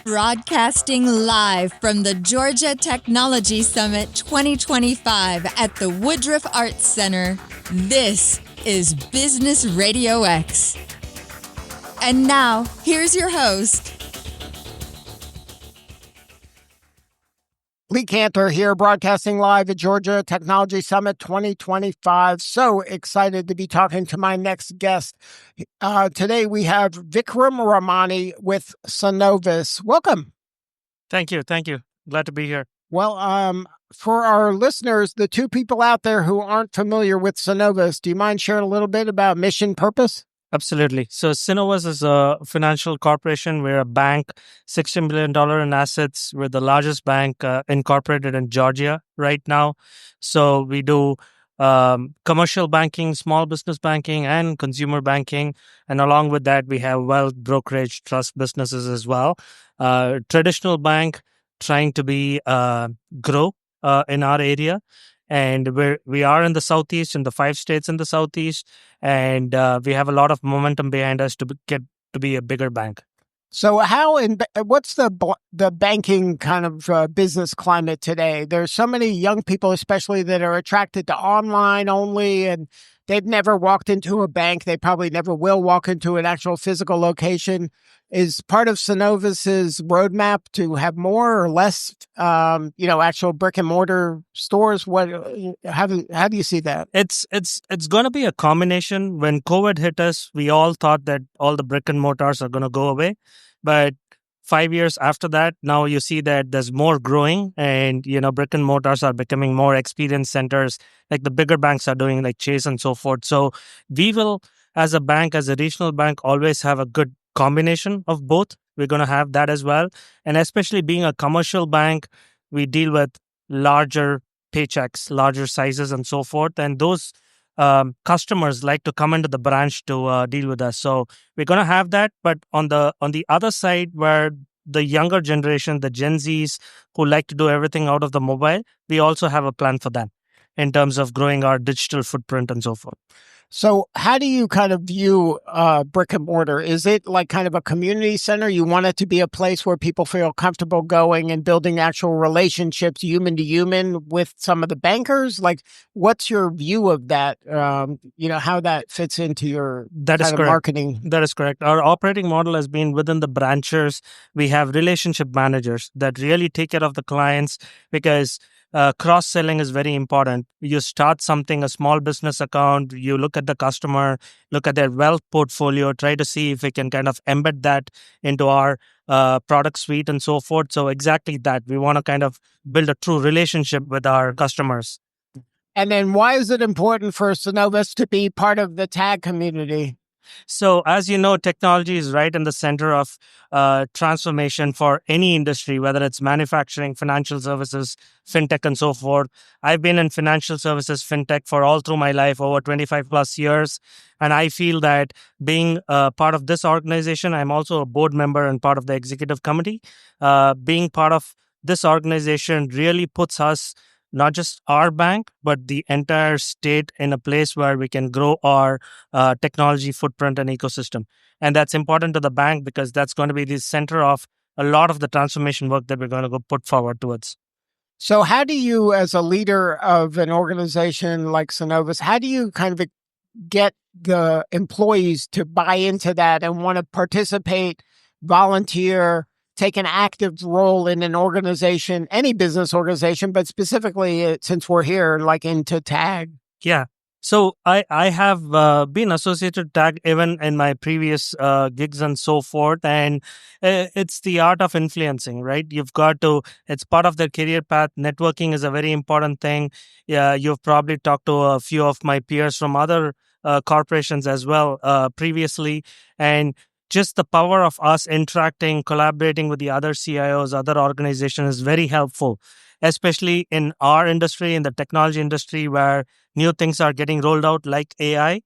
Broadcasting live from the Georgia Technology Summit 2025 at the Woodruff Arts Center, this is Business RadioX. And now, here's your host. Lee Cantor here, broadcasting live at Georgia Technology Summit 2025. So excited to be talking to my next guest. Today we have Vikram Ramani with Synovus. Welcome. Thank you. Glad to be here. Well, for our listeners, the two people out there who aren't familiar with Synovus, do you mind sharing a little bit about mission purpose? Absolutely. So Synovus is a financial corporation. We're a bank, $60 million in assets. We're the largest bank incorporated in Georgia right now. So we do commercial banking, small business banking, and consumer banking. And along with that, we have wealth, brokerage, trust businesses as well. Traditional bank trying to be grow in our area. And we are in the Southeast, in the 5 states in the Southeast, and we have a lot of momentum behind us to get to be a bigger bank. So what's the banking kind of business climate today? There's so many young people, especially, that are attracted to online only, and they've never walked into a bank. They probably never will walk into an actual physical location. Is part of Synovus's roadmap to have more or less, actual brick and mortar stores? How do you see that? It's going to be a combination. When COVID hit us, we all thought that all the brick and mortars are going to go away, but 5 years after that, now you see that there's more growing, and brick and mortars are becoming more experience centers, like the bigger banks are doing, like Chase and so forth. So we will, as a bank, as a regional bank, always have a good combination of both. We're going to have that as well. And especially being a commercial bank, we deal with larger paychecks, larger sizes and so forth. And those customers like to come into the branch to deal with us. So we're going to have that. But on the other side, where the younger generation, the Gen Zs who like to do everything out of the mobile, we also have a plan for them in terms of growing our digital footprint and so forth. So how do you kind of view brick and mortar? Is it like kind of a community center? You want it to be a place where people feel comfortable going and building actual relationships, human to human, with some of the bankers? Like, what's your view of that? How that fits into your marketing? That is correct. Our operating model has been within the branches. We have relationship managers that really take care of the clients, because cross-selling is very important. You start something, a small business account, you look at the customer, look at their wealth portfolio, try to see if we can kind of embed that into our product suite and so forth. So exactly that. We want to kind of build a true relationship with our customers. And then why is it important for Synovus to be part of the TAG community? So, as you know, technology is right in the center of transformation for any industry, whether it's manufacturing, financial services, fintech, and so forth. I've been in financial services, fintech for all through my life, over 25 plus years. And I feel that being part of this organization, I'm also a board member and part of the executive committee. Being part of this organization really puts us, not just our bank, but the entire state, in a place where we can grow our technology footprint and ecosystem. And that's important to the bank, because that's going to be the center of a lot of the transformation work that we're going to go put forward towards. So how do you, as a leader of an organization like Synovus, how do you kind of get the employees to buy into that and want to participate, volunteer, take an active role in an organization, any business organization, but specifically, since we're here, like into TAG? Yeah. So I have been associated with TAG even in my previous gigs and so forth. And it's the art of influencing, right? It's part of their career path. Networking is a very important thing. Yeah, you've probably talked to a few of my peers from other corporations as well previously. And just the power of us interacting, collaborating with the other CIOs, other organizations is very helpful, especially in our industry, in the technology industry, where new things are getting rolled out like AI.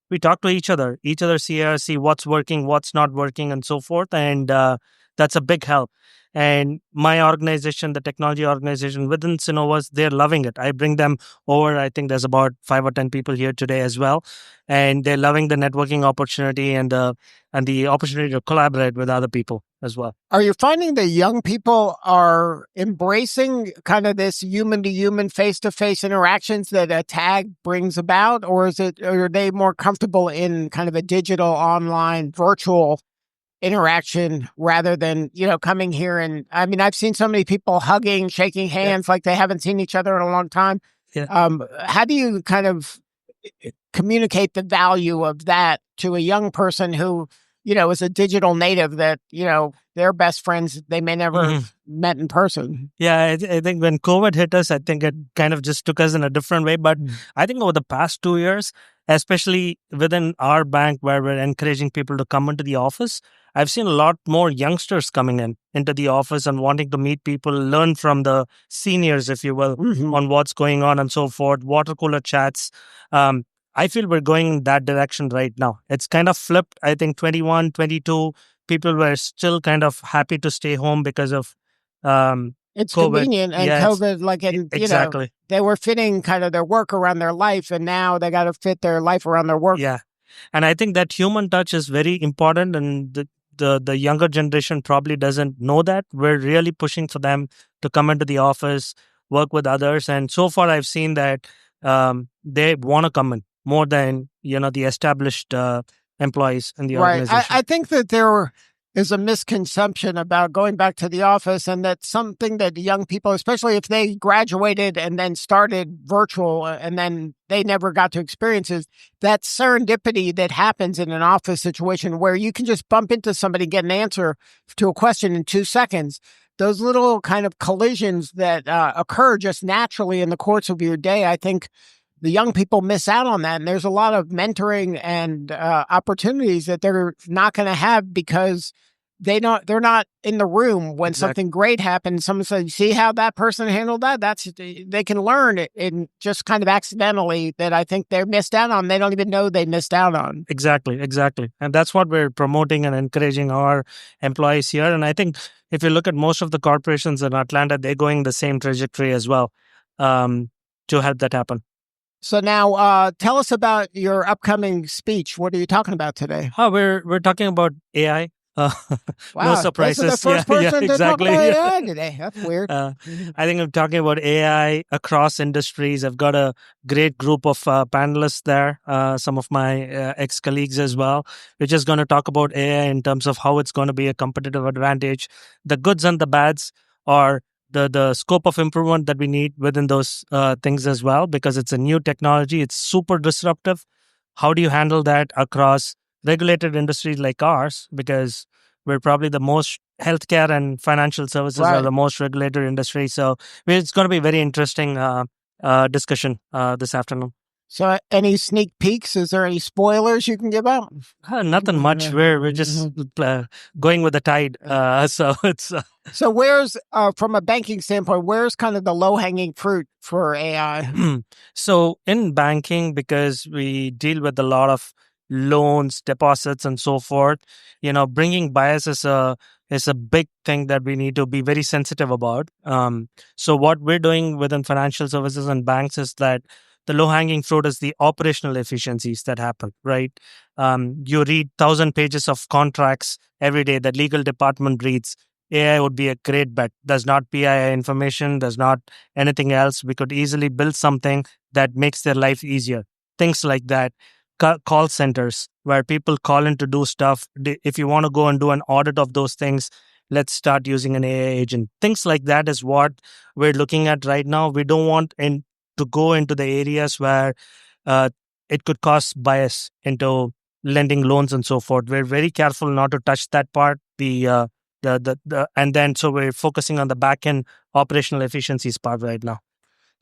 We talk to each other CIOs, see what's working, what's not working, and so forth. And that's a big help. And my organization, the technology organization within Synovus, they're loving it. I bring them over. I think there's about 5 or 10 people here today as well. And they're loving the networking opportunity and the opportunity to collaborate with other people. as well. Are you finding that young people are embracing kind of this human-to-human, face-to-face interactions that a tag brings about, or are they more comfortable in kind of a digital, online, virtual interaction rather than, coming here? And I mean, I've seen so many people hugging, shaking hands like they haven't seen each other in a long time. Yeah. How do you kind of communicate the value of that to a young person who, is a digital native that, their best friends, they may never have met in person? Yeah, I think when COVID hit us, I think it kind of just took us in a different way. But I think over the past 2 years, especially within our bank where we're encouraging people to come into the office, I've seen a lot more youngsters coming into the office and wanting to meet people, learn from the seniors, if you will, on what's going on and so forth, water cooler chats. I feel we're going in that direction right now. It's kind of flipped. I think 21, 22, people were still kind of happy to stay home because of it's COVID. Convenient, and COVID, exactly. They were fitting kind of their work around their life, and now they got to fit their life around their work. Yeah, and I think that human touch is very important, and the younger generation probably doesn't know that. We're really pushing for them to come into the office, work with others, and so far I've seen that they want to come in more than the established employees in the organization. I think that there is a misconception about going back to the office, and that's something that young people, especially if they graduated and then started virtual and then they never got to experience, is that serendipity that happens in an office situation where you can just bump into somebody, get an answer to a question in 2 seconds. Those little kind of collisions that occur just naturally in the course of your day, I think the young people miss out on that. And there's a lot of mentoring and opportunities that they're not going to have because they're not in the room when something great happens. Someone says, see how that person handled that? They can learn it in just kind of accidentally that I think they're missed out on. They don't even know they missed out on. Exactly. And that's what we're promoting and encouraging our employees here. And I think if you look at most of the corporations in Atlanta, they're going the same trajectory as well to help that happen. So now tell us about your upcoming speech. What are you talking about today? We're talking about AI. Wow, no surprises. This is the first person to talk about AI today. That's weird. I think I'm talking about AI across industries. I've got a great group of panelists there, some of my ex-colleagues as well. We're just going to talk about AI in terms of how it's going to be a competitive advantage, the goods and the bads, or the scope of improvement that we need within those things as well, because it's a new technology. It's super disruptive. How do you handle that across regulated industries like ours? Because we're probably the most healthcare and financial services are the most regulated industry. So it's going to be a very interesting discussion this afternoon. So any sneak peeks? Is there any spoilers you can give out? Nothing much. We're just going with the tide. So it's... So where's, from a banking standpoint, where's kind of the low-hanging fruit for AI? So in banking, because we deal with a lot of loans, deposits, and so forth, bringing bias is a big thing that we need to be very sensitive about. So what we're doing within financial services and banks is that the low-hanging fruit is the operational efficiencies that happen, right? You read 1,000 pages of contracts every day that legal department reads. AI would be a great bet. Does not PII information, does not anything else. We could easily build something that makes their life easier. Things like that. Call centers where people call in to do stuff. If you want to go and do an audit of those things, let's start using an AI agent. Things like that is what we're looking at right now. We don't want to go into the areas where it could cause bias into lending loans and so forth. We're very careful not to touch that part. And then so we're focusing on the back end operational efficiencies part right now.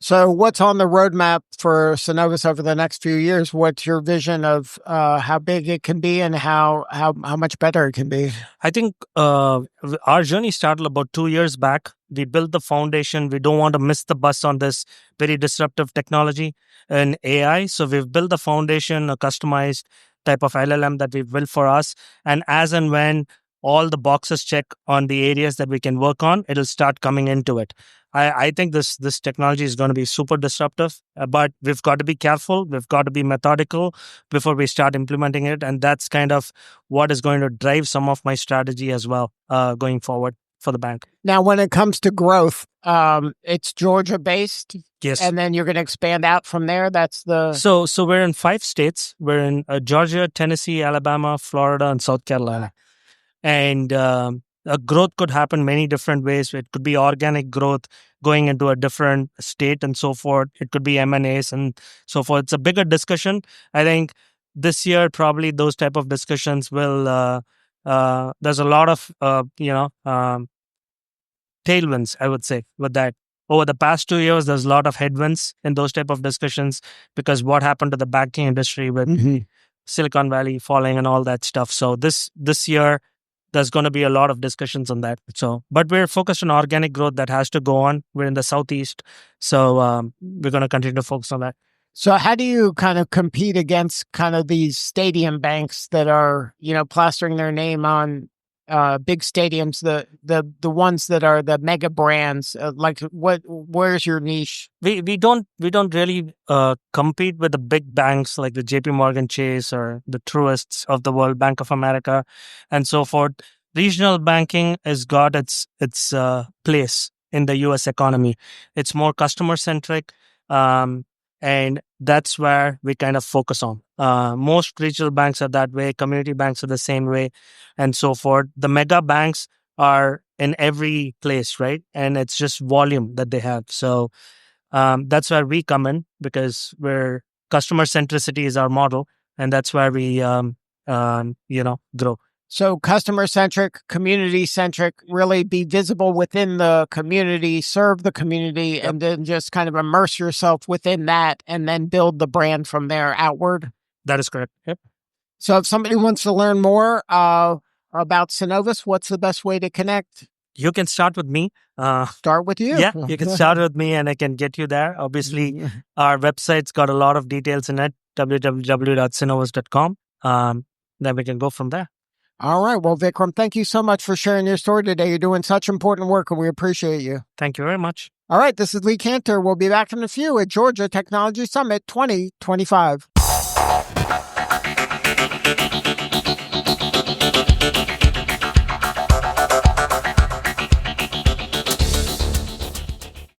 So what's on the roadmap for Synovus over the next few years? What's your vision of how big it can be and how much better it can be? I think our journey started about 2 years back. We built the foundation. We don't want to miss the bus on this very disruptive technology and AI. So we've built the foundation, a customized type of LLM that we've built for us. And as and when all the boxes check on the areas that we can work on, it'll start coming into it. I think this technology is going to be super disruptive, but we've got to be careful. We've got to be methodical before we start implementing it. And that's kind of what is going to drive some of my strategy as well going forward for the bank. Now, when it comes to growth, it's Georgia-based? Yes. And then you're going to expand out from there? That's the... So we're in 5 states. We're in Georgia, Tennessee, Alabama, Florida, and South Carolina. And growth could happen many different ways. It could be organic growth going into a different state and so forth. It could be M&As and so forth. It's a bigger discussion. I think this year, probably those type of discussions will... there's a lot of, tailwinds, I would say, with that. Over the past 2 years, there's a lot of headwinds in those type of discussions because what happened to the banking industry with Silicon Valley falling and all that stuff. So this year, there's going to be a lot of discussions on that. So, but we're focused on organic growth that has to go on. We're in the Southeast. So we're going to continue to focus on that. So how do you kind of compete against kind of these stadium banks that are, plastering their name on big stadiums, the ones that are the mega brands? Where's your niche? We don't really compete with the big banks like the JP Morgan Chase or the Truists of the world, Bank of America, and so forth. Regional banking has got its place in the U.S. economy. It's more customer centric. And that's where we kind of focus on. Most regional banks are that way. Community banks are the same way and so forth. The mega banks are in every place, right? And it's just volume that they have. So that's where we come in because we're customer centricity is our model. And that's where we, grow. So customer-centric, community-centric, really be visible within the community, serve the community, and then just kind of immerse yourself within that and then build the brand from there outward? That is correct. Yep. So if somebody wants to learn more about Synovus, what's the best way to connect? You can start with me. Start with you. Yeah, you can start with me and I can get you there. Obviously, our website's got a lot of details in it, www.synovus.com. Then we can go from there. All right. Well, Vikram, thank you so much for sharing your story today. You're doing such important work, and we appreciate you. Thank you very much. All right. This is Lee Cantor. We'll be back in a few at Georgia Technology Summit 2025.